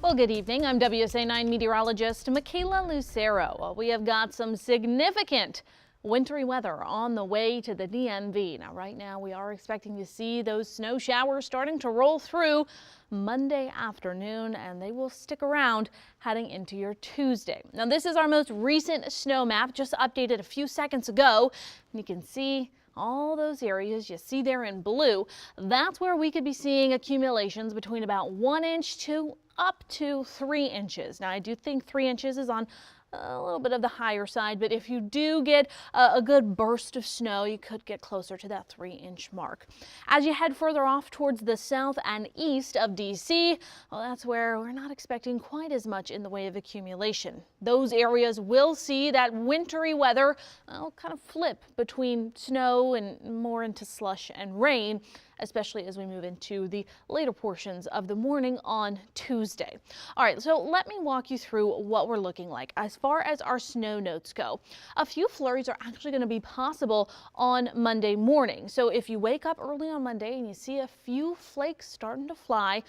Well, good evening. I'm WSA 9 meteorologist Makayla Lucero. Well, we have got some significant wintry weather on the way to the DMV. Now, right now, we are expecting to see those snow showers starting to roll through Monday afternoon, and they will stick around heading into your Tuesday. Now, this is our most recent snow map, just updated a few seconds ago. And you can see all those areas you see there in blue. That's where we could be seeing accumulations between about 1 inch to up to 3 inches. Now, I do think 3 inches is on a little bit of the higher side, but if you do get a good burst of snow, you could get closer to that 3-inch mark. As you head further off towards the south and east of DC, well, that's where we're not expecting quite as much in the way of accumulation. Those areas will see that wintry weather kind of flip between snow and more into slush and rain, especially as we move into the later portions of the morning on Tuesday. All right, so let me walk you through what we're looking like. As far as our snow notes go, a few flurries are actually going to be possible on Monday morning. So if you wake up early on Monday and you see a few flakes starting to fly,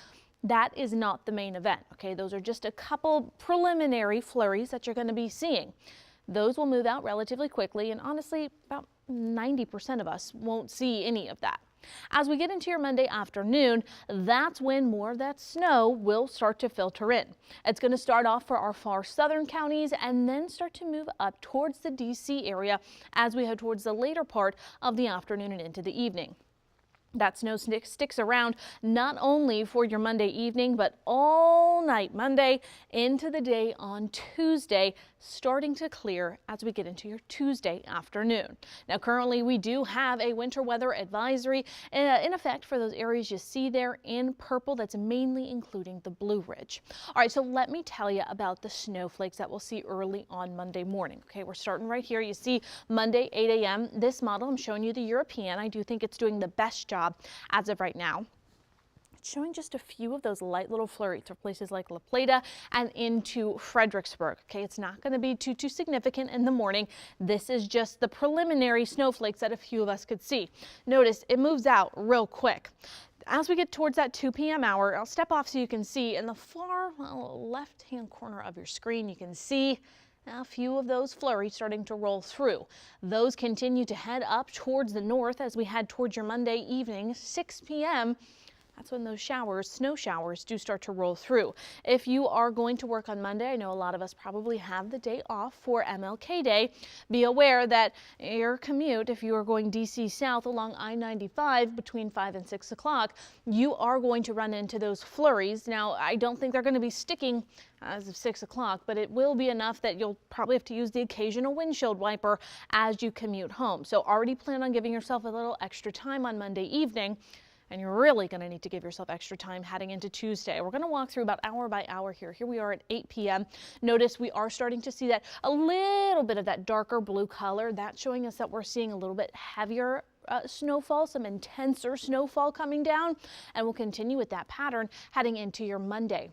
that is not the main event. Okay, those are just a couple preliminary flurries that you're going to be seeing. Those will move out relatively quickly, and honestly, about 90% of us won't see any of that. As we get into your Monday afternoon, that's when more of that snow will start to filter in. It's going to start off for our far southern counties and then start to move up towards the DC area as we head towards the later part of the afternoon and into the evening. That snow sticks around not only for your Monday evening, but all night Monday into the day on Tuesday, starting to clear as we get into your Tuesday afternoon. Now, currently we do have a winter weather advisory in effect for those areas you see there in purple. That's mainly including the Blue Ridge. All right, so let me tell you about the snowflakes that we'll see early on Monday morning. Okay, we're starting right here. You see Monday 8 a.m. This model, I'm showing you the European. I do think it's doing the best job as of right now. It's showing just a few of those light little flurries for places like La Plata and into Fredericksburg. Okay, it's not going to be too significant in the morning. This is just the preliminary snowflakes that a few of us could see. Notice it moves out real quick. As we get towards that 2 p.m. hour, I'll step off so you can see in the far left-hand corner of your screen, you can see a few of those flurries starting to roll through. Those continue to head up towards the north as we head towards your Monday evening, 6 p.m. That's when those snow showers do start to roll through. If you are going to work on Monday, I know a lot of us probably have the day off for MLK Day. Be aware that your commute, if you are going DC south along I-95 between 5 and 6 o'clock, you are going to run into those flurries. Now, I don't think they're going to be sticking as of 6 o'clock, but it will be enough that you'll probably have to use the occasional windshield wiper as you commute home. So already plan on giving yourself a little extra time on Monday evening. And you're really going to need to give yourself extra time heading into Tuesday. We're going to walk through about hour by hour here. Here we are at 8 p.m. Notice we are starting to see that a little bit of that darker blue color. That's showing us that we're seeing a little bit heavier snowfall, some intenser snowfall coming down. And we'll continue with that pattern heading into your Monday.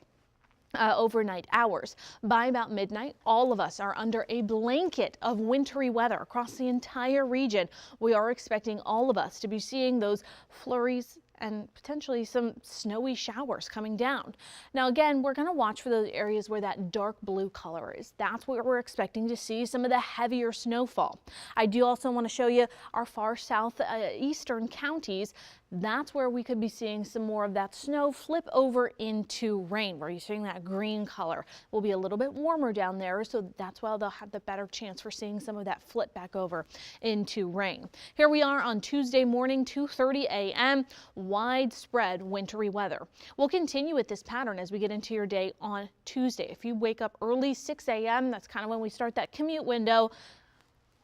Overnight hours. By about midnight, all of us are under a blanket of wintry weather across the entire region. We are expecting all of us to be seeing those flurries and potentially some snowy showers coming down. Now, again, we're going to watch for those areas where that dark blue color is. That's where we're expecting to see some of the heavier snowfall. I do also want to show you our far south eastern counties. That's where we could be seeing some more of that snow flip over into rain, where you're seeing that green color. It will be a little bit warmer down there, so that's why they'll have the better chance for seeing some of that flip back over into rain. Here we are on Tuesday morning, 2:30 a.m. Widespread wintry weather. We'll continue with this pattern as we get into your day on Tuesday. If you wake up early, 6 a.m., that's kind of when we start that commute window.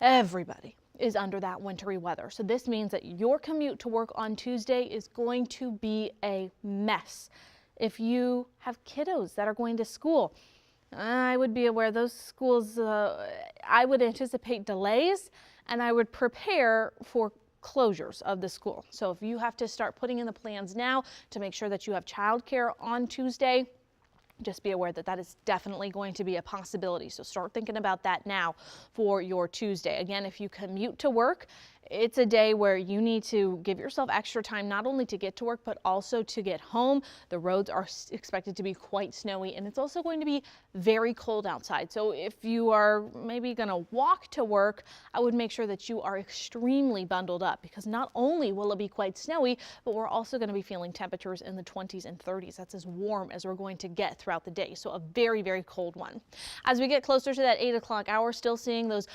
Everybody is under that wintry weather. So this means that your commute to work on Tuesday is going to be a mess. If you have kiddos that are going to school, I would be aware those schools, I would anticipate delays, and I would prepare for closures of the school. So if you have to start putting in the plans now to make sure that you have childcare on Tuesday, just be aware that that is definitely going to be a possibility. So start thinking about that now for your Tuesday. Again, if you commute to work, It's a day where you need to give yourself extra time, not only to get to work, but also to get home. The roads are expected to be quite snowy, and it's also going to be very cold outside. So if you are maybe going to walk to work, I would make sure that you are extremely bundled up, because not only will it be quite snowy, but we're also going to be feeling temperatures in the 20s and 30s. That's as warm as we're going to get throughout the day. So a very, very cold one. As we get closer to that 8 o'clock hour, still seeing those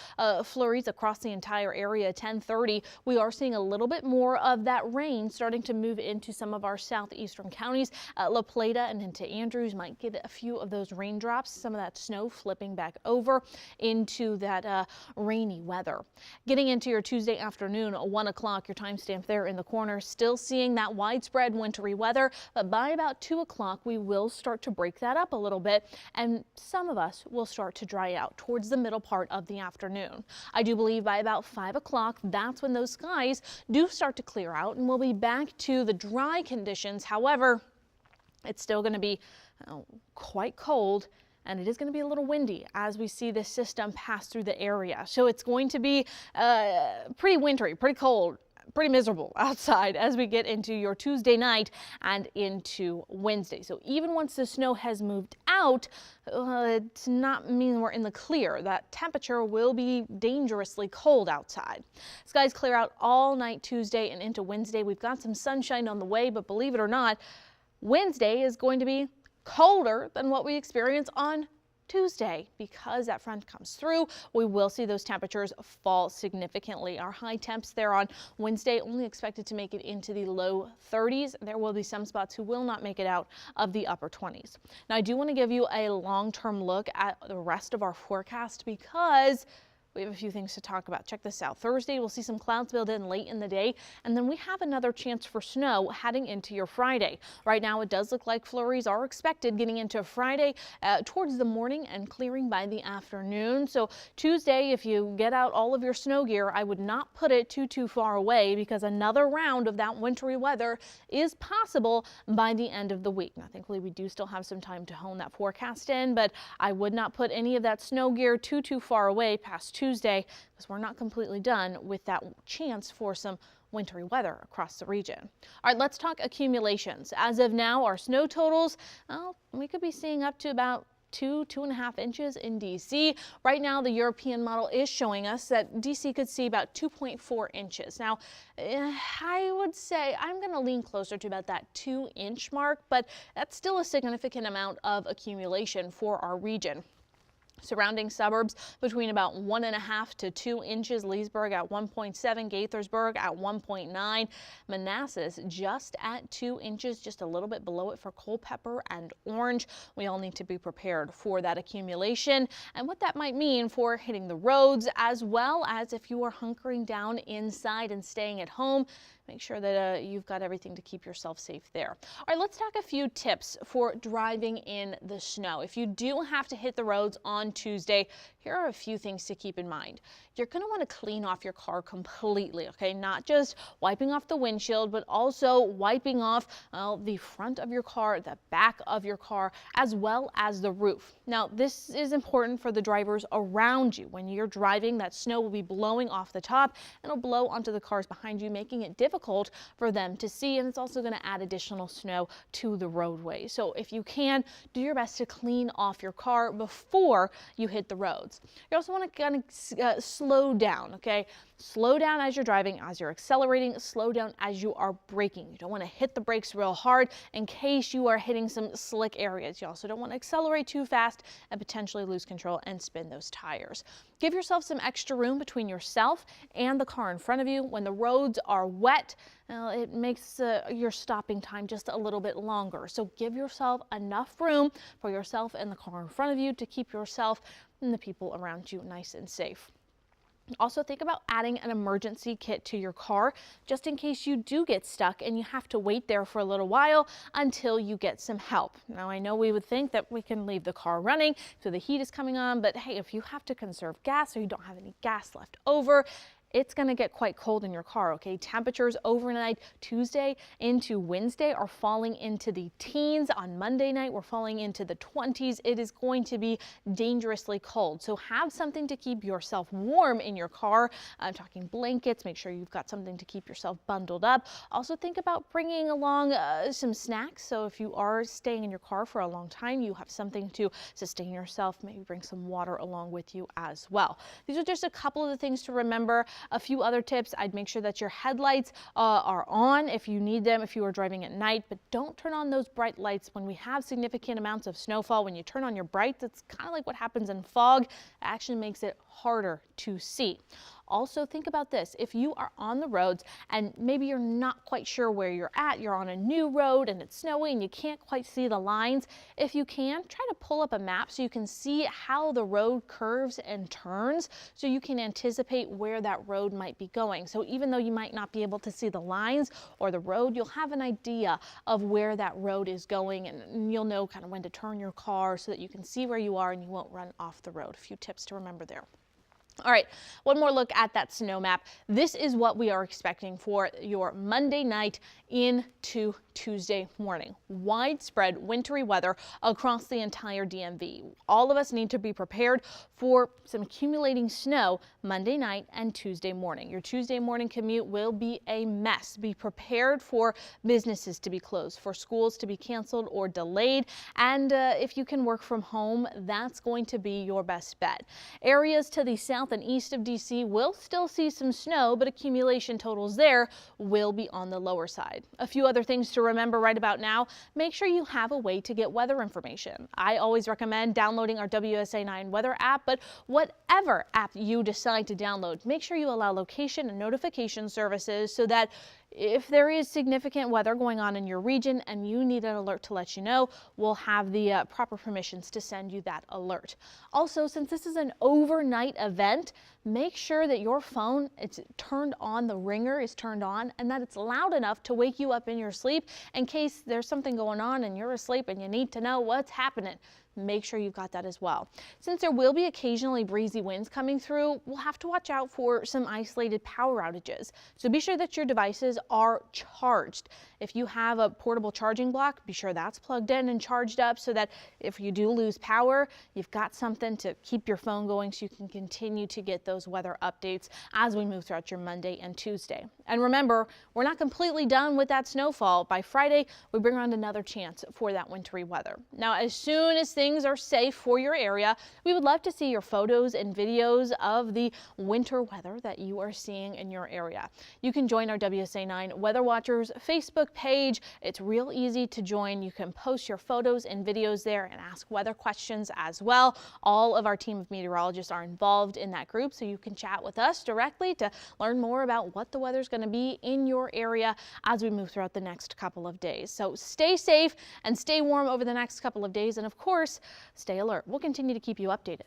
flurries across the entire area. 10:30, we are seeing a little bit more of that rain starting to move into some of our southeastern counties. La Plata and into Andrews might get a few of those raindrops, some of that snow flipping back over into that rainy weather. Getting into your Tuesday afternoon, 1 o'clock, your timestamp there in the corner, still seeing that widespread wintry weather, but by about 2 o'clock, we will start to break that up a little bit, and some of us will start to dry out towards the middle part of the afternoon. I do believe by about 5 o'clock, that's when those skies do start to clear out, and we'll be back to the dry conditions. However, it's still going to be quite cold, and it is going to be a little windy as we see this system pass through the area. So it's going to be pretty wintry, pretty cold, pretty miserable outside as we get into your Tuesday night and into Wednesday. So even once the snow has moved out, it's not mean we're in the clear. That temperature will be dangerously cold outside. Skies clear out all night Tuesday and into Wednesday. We've got some sunshine on the way, but believe it or not, Wednesday is going to be colder than what we experience on Tuesday. Because that front comes through, we will see those temperatures fall significantly. Our high temps there on Wednesday only expected to make it into the low 30s. There will be some spots who will not make it out of the upper 20s. Now, I do want to give you a long-term look at the rest of our forecast, because we have a few things to talk about. Check this out. Thursday, we'll see some clouds build in late in the day, and then we have another chance for snow heading into your Friday. Right now, it does look like flurries are expected getting into Friday towards the morning and clearing by the afternoon. So Tuesday, if you get out all of your snow gear, I would not put it too far away, because another round of that wintry weather is possible by the end of the week. Now, thankfully, we do still have some time to hone that forecast in, but I would not put any of that snow gear too far away past Tuesday, because we're not completely done with that chance for some wintry weather across the region. All right, let's talk accumulations. As of now, our snow totals, well, we could be seeing up to about 2.5 inches in DC. Right now, the European model is showing us that DC could see about 2.4 inches. Now, I would say I'm going to lean closer to about that 2-inch mark, but that's still a significant amount of accumulation for our region. Surrounding suburbs between about 1.5 to 2 inches. Leesburg at 1.7, Gaithersburg at 1.9, Manassas just at 2 inches, just a little bit below it for Culpeper and Orange. We all need to be prepared for that accumulation and what that might mean for hitting the roads, as well as if you are hunkering down inside and staying at home. Make sure that you've got everything to keep yourself safe there. All right, let's talk a few tips for driving in the snow. If you do have to hit the roads on Tuesday, here are a few things to keep in mind. You're going to want to clean off your car completely, okay? Not just wiping off the windshield, but also wiping off the front of your car, the back of your car, as well as the roof. Now, this is important for the drivers around you. When you're driving, that snow will be blowing off the top and it'll blow onto the cars behind you, making it difficult for them to see, and it's also going to add additional snow to the roadway. So if you can, do your best to clean off your car before you hit the roads. You also want to kind of slow down, okay? Slow down as you're driving, as you're accelerating, slow down as you are braking. You don't want to hit the brakes real hard in case you are hitting some slick areas. You also don't want to accelerate too fast and potentially lose control and spin those tires. Give yourself some extra room between yourself and the car in front of you. When the roads are wet, it makes your stopping time just a little bit longer. So give yourself enough room for yourself and the car in front of you to keep yourself and the people around you nice and safe. Also, think about adding an emergency kit to your car just in case you do get stuck and you have to wait there for a little while until you get some help. Now, I know we would think that we can leave the car running so the heat is coming on, but hey, if you have to conserve gas or you don't have any gas left over, it's going to get quite cold in your car. Okay, temperatures overnight Tuesday into Wednesday are falling into the teens. On Monday night, we're falling into the 20s. It is going to be dangerously cold. So have something to keep yourself warm in your car. I'm talking blankets. Make sure you've got something to keep yourself bundled up. Also think about bringing along some snacks. So if you are staying in your car for a long time, you have something to sustain yourself. Maybe bring some water along with you as well. These are just a couple of the things to remember. A few other tips: I'd make sure that your headlights are on if you need them, if you are driving at night, but don't turn on those bright lights when we have significant amounts of snowfall. When you turn on your brights, it's kind of like what happens in fog. It actually makes it harder to see. Also think about this: if you are on the roads and maybe you're not quite sure where you're at, you're on a new road and it's snowy and you can't quite see the lines, if you can, try to pull up a map so you can see how the road curves and turns, so you can anticipate where that road might be going. So even though you might not be able to see the lines or the road, you'll have an idea of where that road is going, and you'll know kind of when to turn your car so that you can see where you are and you won't run off the road. A few tips to remember there. All right, one more look at that snow map. This is what we are expecting for your Monday night into Tuesday morning. Widespread wintry weather across the entire DMV. All of us need to be prepared for some accumulating snow Monday night and Tuesday morning. Your Tuesday morning commute will be a mess. Be prepared for businesses to be closed, for schools to be canceled or delayed, and if you can work from home, that's going to be your best bet. Areas to the south and east of DC will still see some snow, but accumulation totals there will be on the lower side. A few other things to remember right about now: make sure you have a way to get weather information. I always recommend downloading our WSA 9 weather app, but whatever app you decide to download, make sure you allow location and notification services so that if there is significant weather going on in your region and you need an alert to let you know, we'll have the proper permissions to send you that alert. Also, since this is an overnight event, make sure that your phone, it's turned on, the ringer is turned on, and that it's loud enough to wake you up in your sleep in case there's something going on and you're asleep and you need to know what's happening. Make sure you've got that as well. Since there will be occasionally breezy winds coming through, we'll have to watch out for some isolated power outages. So be sure that your devices are charged. If you have a portable charging block, be sure that's plugged in and charged up so that if you do lose power, you've got something to keep your phone going so you can continue to get those weather updates as we move throughout your Monday and Tuesday. And remember, we're not completely done with that snowfall. By Friday, we bring around another chance for that wintry weather. Now, as soon as things are safe for your area, we would love to see your photos and videos of the winter weather that you are seeing in your area. You can join our WSA 9 Weather Watchers Facebook page. It's real easy to join. You can post your photos and videos there and ask weather questions as well. All of our team of meteorologists are involved in that group, so you can chat with us directly to learn more about what the weather's going to be in your area as we move throughout the next couple of days. So stay safe and stay warm over the next couple of days, and of course, stay alert. We'll continue to keep you updated.